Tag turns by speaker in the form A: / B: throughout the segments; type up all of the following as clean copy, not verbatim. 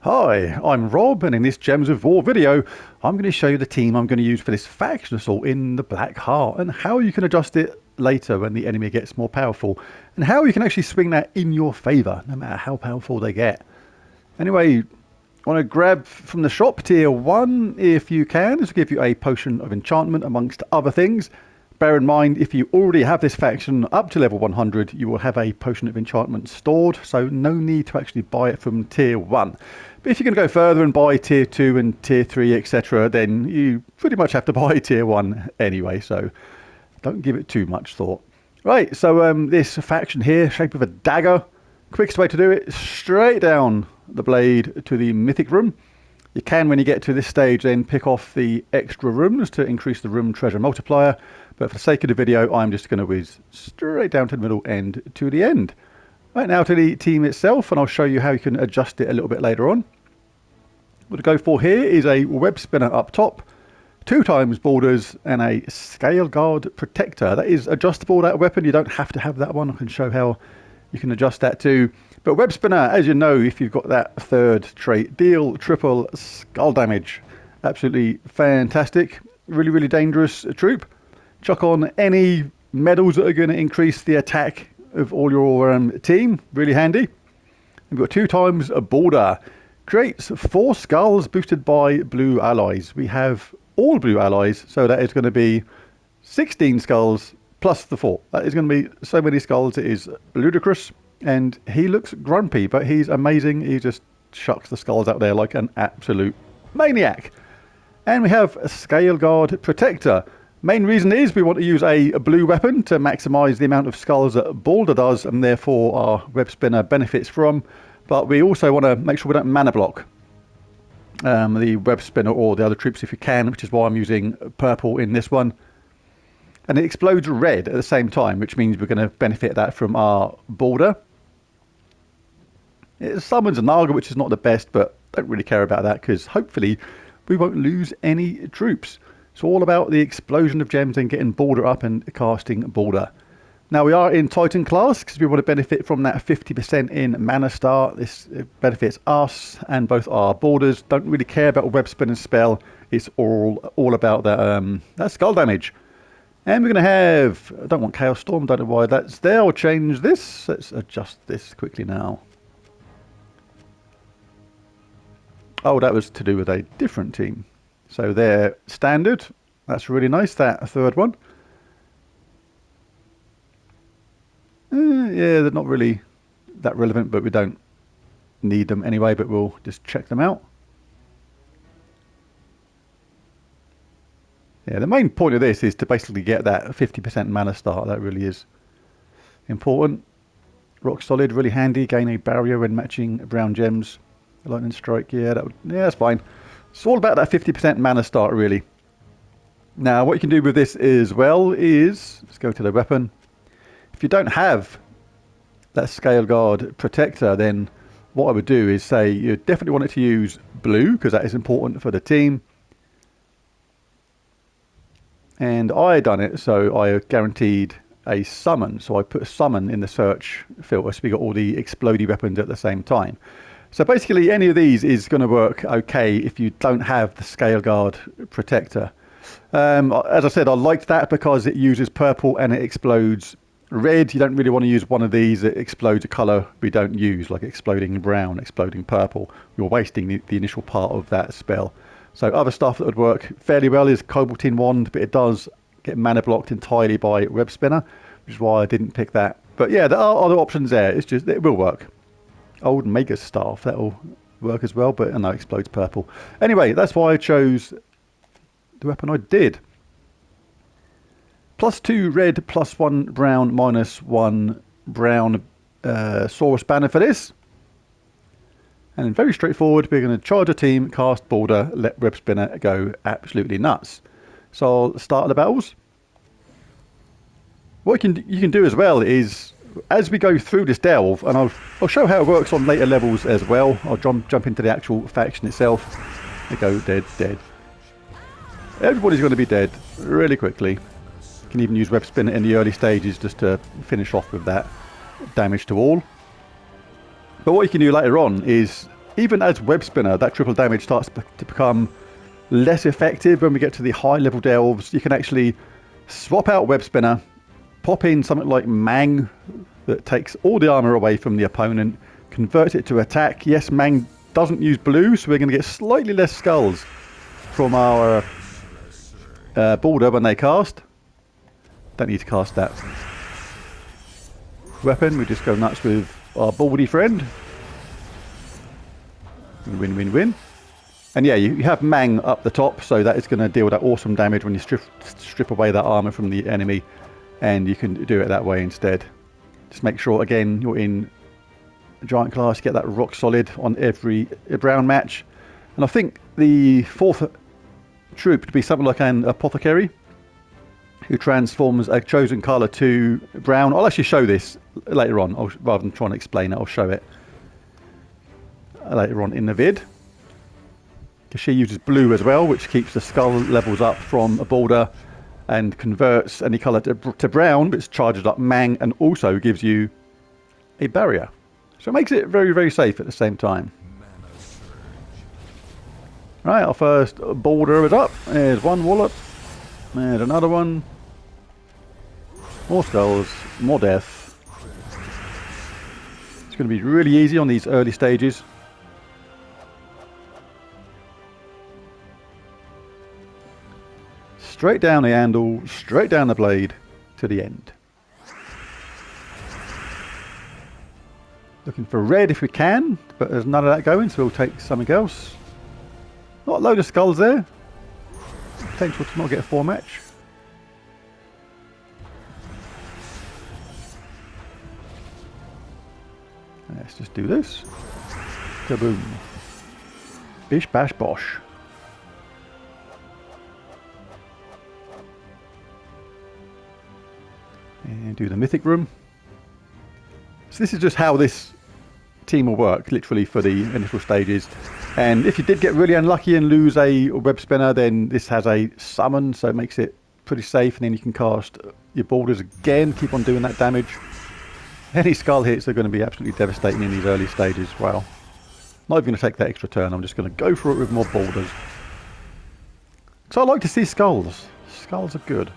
A: Hi, I'm Rob, and in this Gems of War video, I'm going to show you the team I'm going to use for this faction assault in the Black Heart, and how you can adjust it later when the enemy gets more powerful, and how you can actually swing that in your favour, no matter how powerful they get. Anyway, I want to grab from the shop tier 1 if you can. This will give you a potion of enchantment amongst other things. Bear in mind, if you already have this faction up to level 100, you will have a potion of enchantment stored, so no need to actually buy it from tier 1. But if you're going to go further and buy tier 2 and tier 3, etc., then you pretty much have to buy tier 1 anyway, so don't give it too much thought. Right, so this faction here, shape of a dagger. Quickest way to do it, straight down the blade to the mythic room. You can, when you get to this stage, then pick off the extra rooms to increase the room treasure multiplier. But for the sake of the video, I'm just going to whiz straight down to the middle and to the end. Right, now to the team itself, and I'll show you how you can adjust it a little bit later on. What to go for here is a web spinner up top, 2x borders, and a scale guard protector. That is adjustable, that weapon. You don't have to have that one. I can show how you can adjust that too. But web spinner, as you know, if you've got that third trait, deal triple skull damage. Absolutely fantastic. Really, really dangerous troop. Chuck on any medals that are going to increase the attack of all your team. Really handy. We've got 2x a border. Creates 4 skulls boosted by blue allies. We have all blue allies, so that is going to be 16 skulls plus the 4. That is going to be so many skulls, it is ludicrous. And he looks grumpy, but he's amazing. He just shucks the skulls out there like an absolute maniac. And we have a scale guard protector. Main reason is we want to use a blue weapon to maximize the amount of skulls that Balder does, and therefore our web spinner benefits from. But we also want to make sure we don't mana block the web spinner or the other troops if you can, which is why I'm using purple in this one. And it explodes red at the same time, which means we're going to benefit that from our border. It summons a Naga, which is not the best, but don't really care about that because hopefully we won't lose any troops. It's all about the explosion of gems and getting border up and casting border. Now we are in Titan class because we want to benefit from that 50% in mana star. This benefits us and both our borders. Don't really care about a web spinning spell. It's all about that skull damage. And we're going to have, I don't want Chaos Storm, don't know why that's there. I'll change this. Let's adjust this quickly now. Oh, that was to do with a different team. So they're standard. That's really nice, that third one. Yeah, they're not really that relevant, but we don't need them anyway, but we'll just check them out. Yeah, the main point of this is to basically get that 50% mana start. That really is important. Rock solid, really handy. Gain a barrier when matching brown gems. Lightning strike, yeah, that's fine. It's all about that 50% mana start, really. Now, what you can do with this as well is, let's go to the weapon. If you don't have that scale guard protector, then what I would do is say you definitely want it to use blue, because that is important for the team. And I done it, so I guaranteed a summon. So I put a summon in the search filter, so we got all the explodey weapons at the same time. So basically any of these is going to work okay if you don't have the scale guard protector. As I said, I liked that because it uses purple and it explodes red. You don't really want to use one of these that explodes a colour we don't use, like exploding brown, exploding purple. You're wasting the initial part of that spell. So other stuff that would work fairly well is Cobaltine Wand, but it does get mana blocked entirely by Web Spinner, which is why I didn't pick that. But yeah, there are other options there. It's just, it will work. Old Mega Staff, that'll work as well, but no, it explodes purple. Anyway, that's why I chose the weapon I did. +2 red, +1 brown, -1 brown Saurus banner for this. And very straightforward, we're going to charge a team, cast border, let Web Spinner go absolutely nuts. So I'll start the battles. What you can do as well is, as we go through this delve, and I'll show how it works on later levels as well. I'll jump into the actual faction itself. They go dead, dead. Everybody's going to be dead really quickly. You can even use Web Spinner in the early stages just to finish off with that. damage to all. But what you can do later on is, even as web spinner, that triple damage starts to become less effective. When we get to the high level delves, you can actually swap out web spinner, pop in something like Mang that takes all the armor away from the opponent, convert it to attack. Yes, Mang doesn't use blue, so we're going to get slightly less skulls from our border when they cast. Don't need to cast that weapon, we just go nuts with our baldy friend. Win, win, win. And yeah, you have Mang up the top, so that is going to deal that awesome damage when you strip away that armor from the enemy, and you can do it that way instead. Just make sure, again, you're in giant class, get that rock solid on every brown match. And I think the fourth troop to be something like an apothecary, who transforms a chosen colour to brown. I'll actually show this later on, rather than trying to explain it, I'll show it later on in the vid. Because she uses blue as well, which keeps the skull levels up from a border and converts any colour to brown, which charges up Mang and also gives you a barrier. So it makes it very, very safe at the same time. Right, our first border is up. There's one wallop. There's another one. More skulls, more death. It's going to be really easy on these early stages. Straight down the handle, straight down the blade to the end. Looking for red if we can, but there's none of that going, so we'll take something else. Not a load of skulls there. Potential to not get a 4 match. Let's just do this. Kaboom. Bish bash bosh. And do the mythic room. So this is just how this team will work, literally for the initial stages. And if you did get really unlucky and lose a web spinner, then this has a summon, so it makes it pretty safe. And then you can cast your borders again, keep on doing that damage. Any skull hits are going to be absolutely devastating in these early stages. Well, not even going to take that extra turn, I'm just going to go for it with more borders. So I like to see skulls. Skulls are good.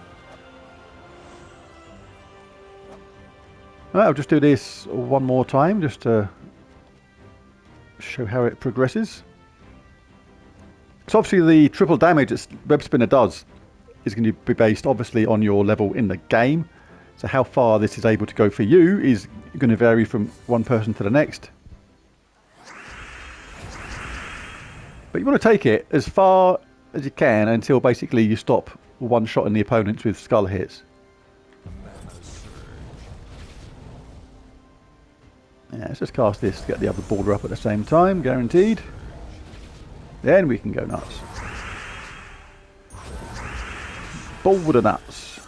A: I'll just do this one more time just to show how it progresses. So obviously the triple damage that web spinner does is going to be based obviously on your level in the game. So how far this is able to go for you is going to vary from one person to the next. But you want to take it as far as you can until basically you stop one-shotting the opponents with skull hits. Yeah, let's just cast this to get the other border up at the same time, guaranteed. Then we can go nuts. Border nuts.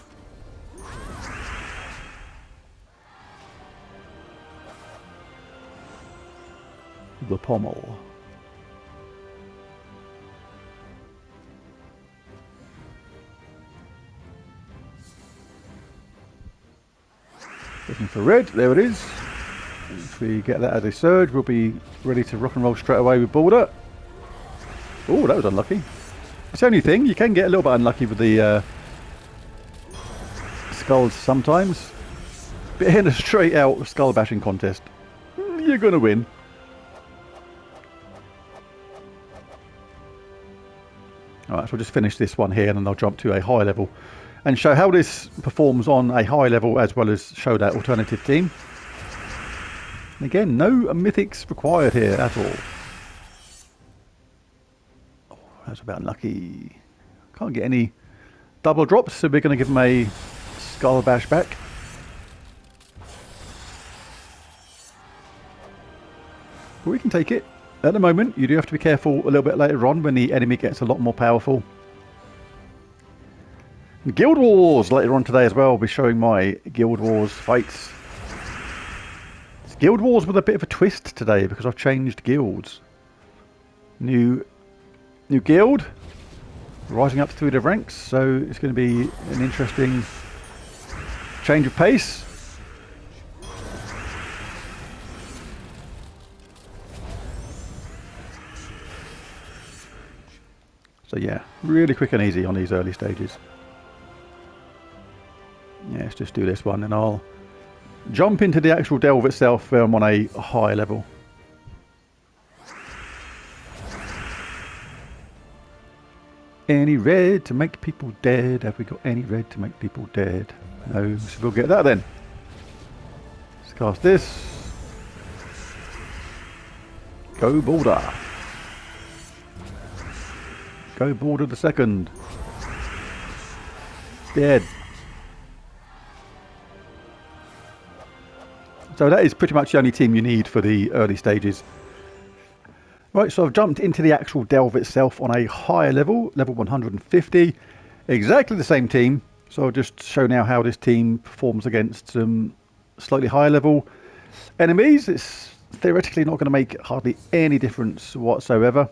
A: The pommel. Looking for red, there it is. If we get that as a surge, we'll be ready to rock and roll straight away with border. Oh, that was unlucky. It's the only thing, you can get a little bit unlucky with the skulls sometimes. But in a straight out skull bashing contest, you're going to win. Alright, so we'll just finish this one here and then I'll jump to a high level and show how this performs on a high level as well as show that alternative team. And again, no mythics required here at all. Oh, that's about unlucky. Can't get any double drops, so we're going to give them a skull bash back. But we can take it. At the moment, you do have to be careful a little bit later on when the enemy gets a lot more powerful. Guild Wars later on today as well. I'll be showing my Guild Wars fights. It's Guild Wars with a bit of a twist today because I've changed guilds. New guild, rising up through the ranks, so it's going to be an interesting change of pace. So yeah, really quick and easy on these early stages. Yeah, let's just do this one and I'll jump into the actual delve itself where I'm on a high level. Any red to make people dead? Have we got any red to make people dead? No, so we'll get that then. Let's cast this. Go Boulder. Go Boulder the second. Dead. So that is pretty much the only team you need for the early stages. Right, so I've jumped into the actual delve itself on a higher level, level 150. Exactly the same team. So I'll just show now how this team performs against some slightly higher level enemies. It's theoretically not going to make hardly any difference whatsoever.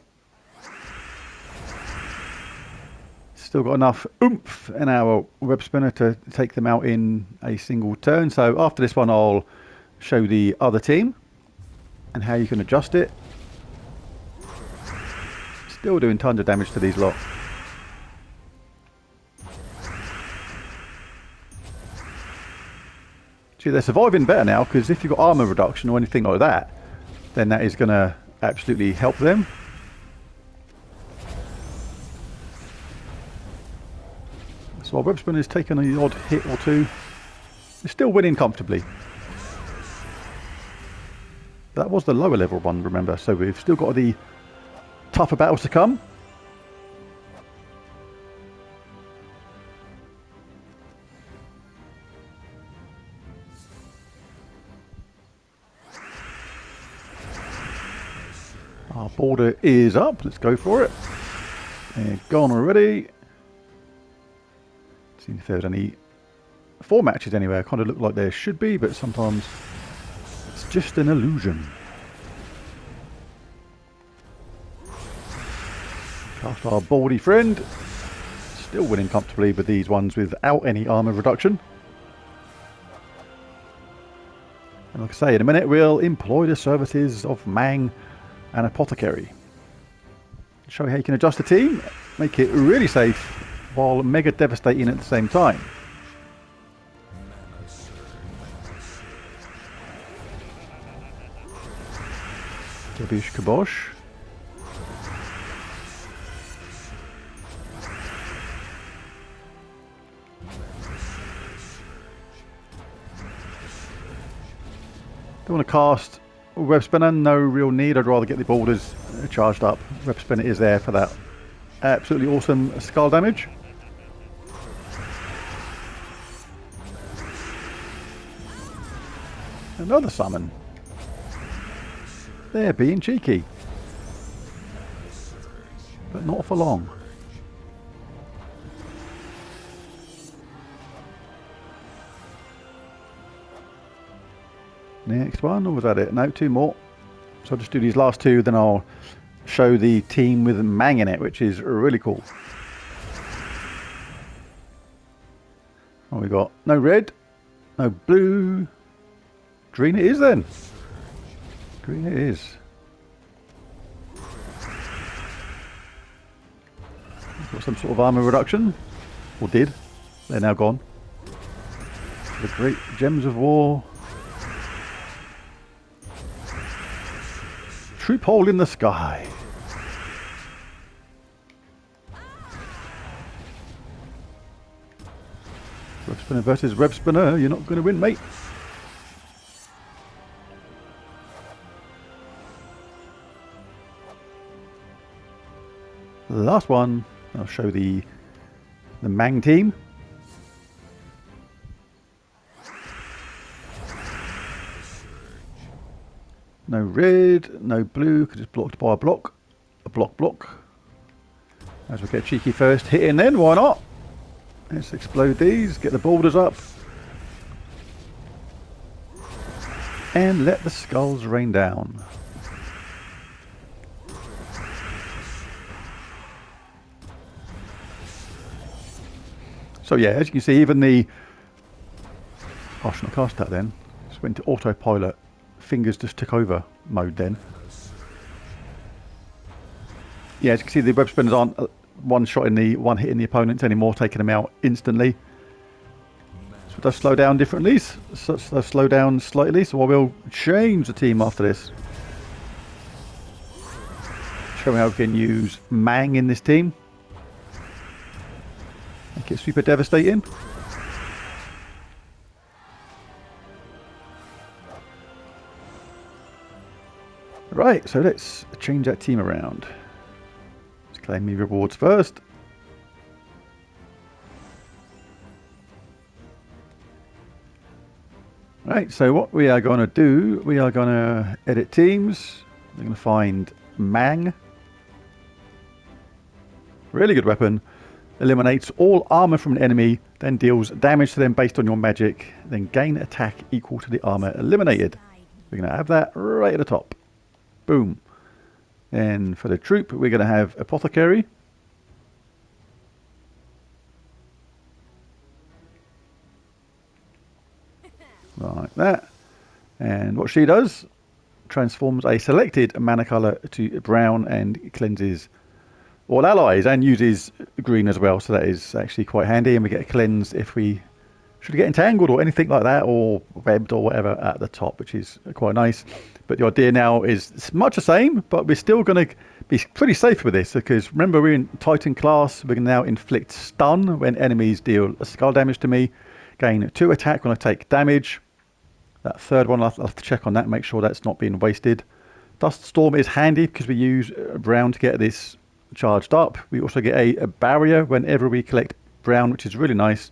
A: Still got enough oomph in our web spinner to take them out in a single turn. So after this one I'll show the other team and how you can adjust it. Still doing tons of damage to these lot. See, they're surviving better now because if you've got armor reduction or anything like that, then that is going to absolutely help them. So our web spinner is taking an odd hit or two. They're still winning comfortably. That was the lower level one, remember, so we've still got the tougher battles to come. Our border is up, let's go for it. And gone already. See if there's any 4 matches anywhere. Kind of look like there should be, but sometimes it's just an illusion. Cast our baldy friend. Still winning comfortably with these ones without any armor reduction. And like I say, in a minute we'll employ the services of Mang and Apothecary. Show you how you can adjust the team, make it really safe while mega devastating at the same time. Kabish kabosh. Don't want to cast web spinner, no real need. I'd rather get the borders charged up. Web spinner is there for that absolutely awesome skull damage. Another summon. They're being cheeky. But not for long. Next one, or was that it? No, 2 more. So I'll just do these last 2, then I'll show the team with Mang in it, which is really cool. Oh, we got no red, no blue. Green it is then. Green it is. Got some sort of armor reduction, or did. They're now gone. The great gems of war. Troop hole in the sky. Web spinner versus web spinner. You're not going to win, mate. Last one. I'll show the Mang team. No red, no blue, because it's blocked by a block. A block. As we get cheeky first hit in then, why not? Let's explode these, get the borders up. And let the skulls rain down. So yeah, as you can see, even the... Oh, I shouldn't have cast that then. Just went to autopilot. Fingers just took over mode then. Yeah, as you can see, the web spinners aren't one hit in the opponents anymore, taking them out instantly. So it does slow down differently, so it does slow down slightly, so I will change the team after this. Show me how we can use Mang in this team. Make it super devastating. Right, so let's change that team around. Let's claim me rewards first. Right, so what we are going to do, we are going to edit teams. We're going to find Mang. Really good weapon. Eliminates all armor from an enemy, then deals damage to them based on your magic, then gain attack equal to the armor eliminated. We're going to have that right at the top. Boom. And for the troop, we're going to have Apothecary. Like that. And what she does, transforms a selected mana color to brown and cleanses all allies, and uses green as well, so that is actually quite handy. And we get a cleanse if we should get entangled or anything like that, or webbed or whatever at the top, which is quite nice. But the idea now is much the same, but we're still going to be pretty safe with this, because remember, we're in Titan class. We can now inflict stun when enemies deal skull damage to me, gain 2 attack when I take damage. That third one, I'll have to check on that, make sure that's not being wasted. Dust Storm is handy because we use brown to get this charged up. We also get a barrier whenever we collect brown, which is really nice.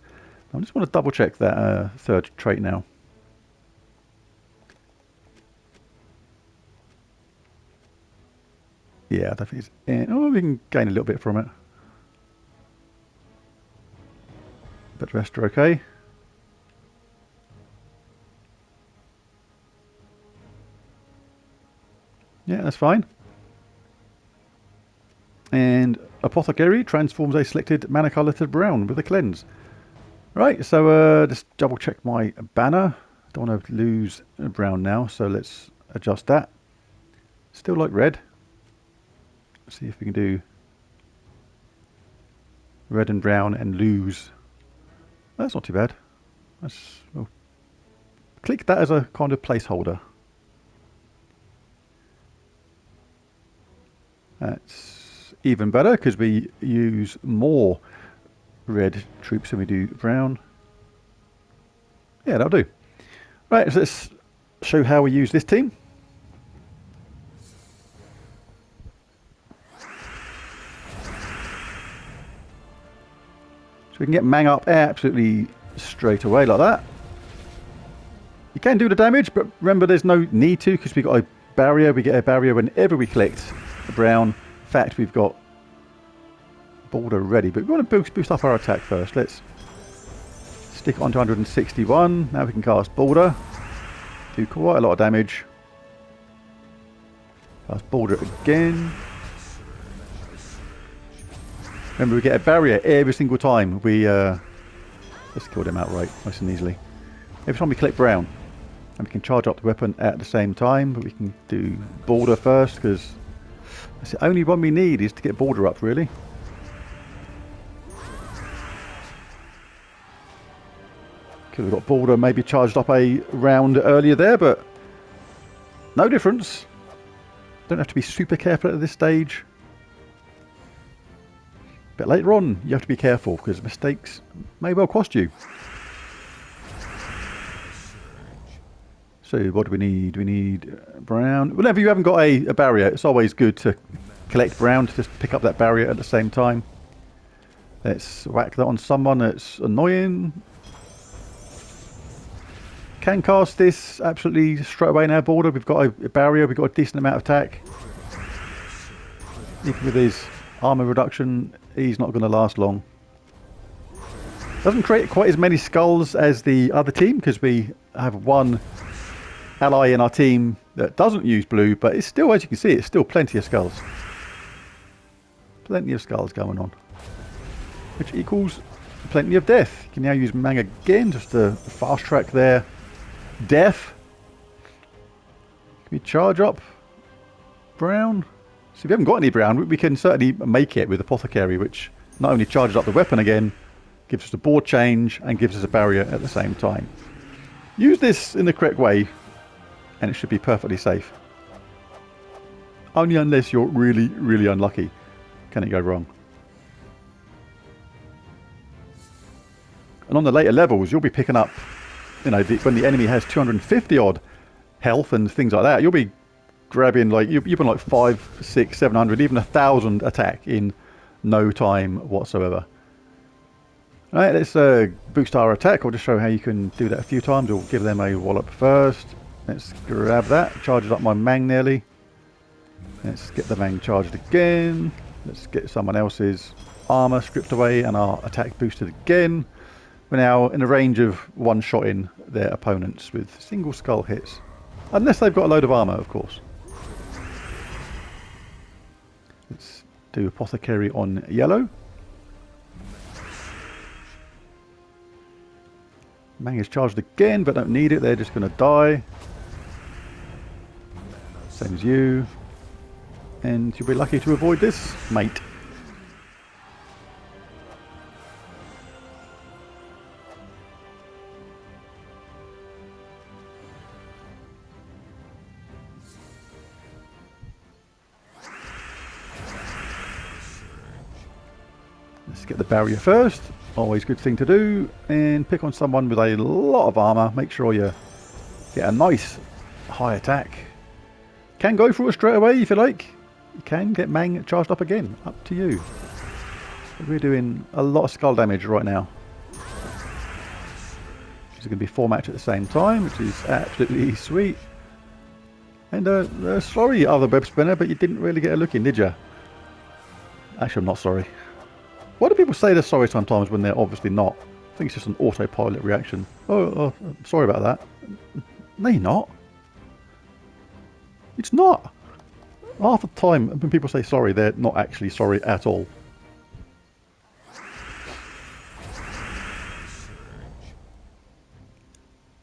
A: I just want to double check that third trait now. Yeah, I don't think it's in. Oh, we can gain a little bit from it. But the rest are okay. Yeah, that's fine. And Apothecary transforms a selected mana color to brown with a cleanse. Right, so just double check my banner. Don't want to lose brown now, so let's adjust that. Still like red. Let's see if we can do red and brown and lose. That's not too bad. We'll click that as a kind of placeholder. That's even better because we use more red troops than we do brown. Yeah, that'll do. Right, so let's show how we use this team. So we can get Mang up absolutely straight away like that. You can do the damage, but remember there's no need to because we've got a barrier. We get a barrier whenever we collect the brown. In fact, we've got border ready, but we want to boost up our attack first. Let's stick it on to 161. Now we can cast border. Do quite a lot of damage. Cast border again. Remember, we get a barrier every single time we let's kill them outright, nice and easily. Every time we collect brown, and we can charge up the weapon at the same time, but we can do border first because that's the only one we need is to get border up, really. Could have got border maybe charged up a round earlier there, but no difference. Don't have to be super careful at this stage. But later on, you have to be careful because mistakes may well cost you. So what do we need? We need brown. Whenever you haven't got a barrier, it's always good to collect brown to just pick up that barrier at the same time. Let's whack that on someone that's annoying. Can cast this absolutely straight away in our border. We've got a barrier, we've got a decent amount of attack. Even with his armor reduction, he's not going to last long. Doesn't create quite as many skulls as the other team because we have one ally in our team that doesn't use blue, but it's still, as you can see, it's still plenty of skulls. Plenty of skulls going on. Which equals plenty of death. You can now use Mang again, just to fast track their death. Can we charge up brown? So if you haven't got any brown, we can certainly make it with Apothecary, which not only charges up the weapon again, gives us a board change, and gives us a barrier at the same time. Use this in the correct way, and it should be perfectly safe. Only unless you're really, really unlucky can it go wrong. And on the later levels, you'll be picking up, you know, when the enemy has 250 odd health and things like that, you'll be grabbing like you've been like 500, 600, 700, even 1,000 attack in no time whatsoever. All right, let's boost our attack. I'll just show how you can do that a few times. We'll give them a wallop first. Let's grab that. Charges up my Mang nearly. Let's get the Mang charged again. Let's get someone else's armor stripped away and our attack boosted again. We're now in a range of one-shotting their opponents with single skull hits. Unless they've got a load of armor, of course. Let's do Apothecary on yellow. Mang is charged again, but don't need it. They're just going to die. Same as you. And you'll be lucky to avoid this, mate. Let's get the barrier first. Always a good thing to do. And pick on someone with a lot of armor. Make sure you get a nice high attack. Can go for it straight away if you like. You can get Mang charged up again. Up to you. But we're doing a lot of skull damage right now. It's going to be 4 match at the same time, which is absolutely sweet. And sorry, other web spinner, but you didn't really get a look in, did you? Actually, I'm not sorry. Why do people say they're sorry sometimes when they're obviously not? I think it's just an autopilot reaction. Oh, sorry about that. No, you're not. It's not. Half the time when people say sorry, they're not actually sorry at all.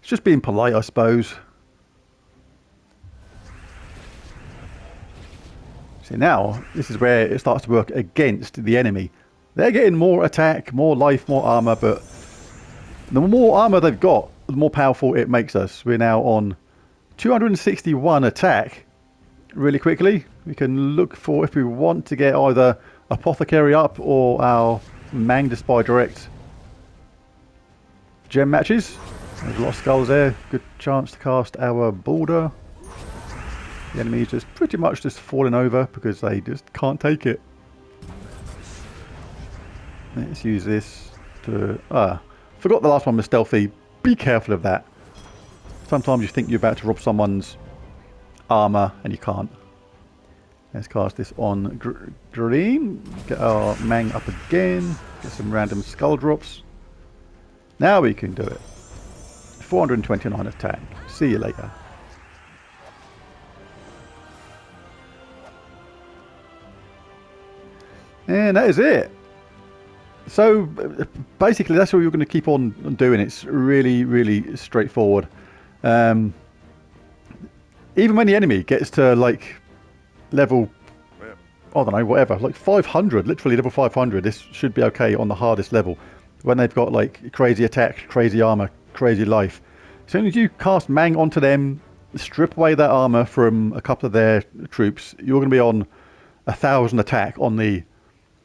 A: It's just being polite, I suppose. See, now, this is where it starts to work against the enemy. They're getting more attack, more life, more armor, but the more armor they've got, the more powerful it makes us. We're now on 261 attack. Really quickly, we can look for if we want to get either Apothecary up or our Mang to Spy Direct gem matches. There's a lot of skulls there. Good chance to cast our border. The enemy's just pretty much just falling over because they just can't take it. Let's use this to... forgot the last one was stealthy. Be careful of that. Sometimes you think you're about to rob someone's armor and you can't. Let's cast this on green. Get our Mang up again. Get some random skull drops. Now we can do it. 429 attack. See you later. And that is it. So basically that's what you're going to keep on doing. It's really, really straightforward. Even when the enemy gets to like level, I don't know, whatever, like 500, literally level 500, this should be okay on the hardest level. When they've got like crazy attack, crazy armor, crazy life. As soon as you cast Mang onto them, strip away that armor from a couple of their troops, you're going to be on 1,000 attack on the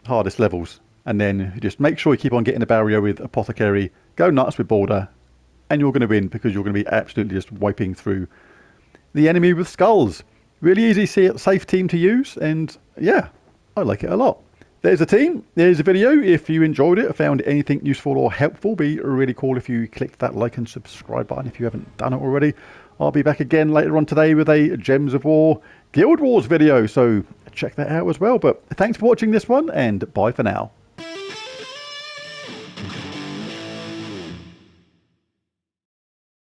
A: hardest levels. And then just make sure you keep on getting the barrier with Apothecary, go nuts with border, and you're going to win because you're going to be absolutely just wiping through the enemy with skulls. Really easy, safe team to use, and yeah, I like it a lot. There's a team, there's a video. If you enjoyed it or found anything useful or helpful, be really cool if you clicked that like and subscribe button if you haven't done it already. I'll be back again later on today with a Gems of War Guild Wars video, so check that out as well. But thanks for watching this one, and bye for now.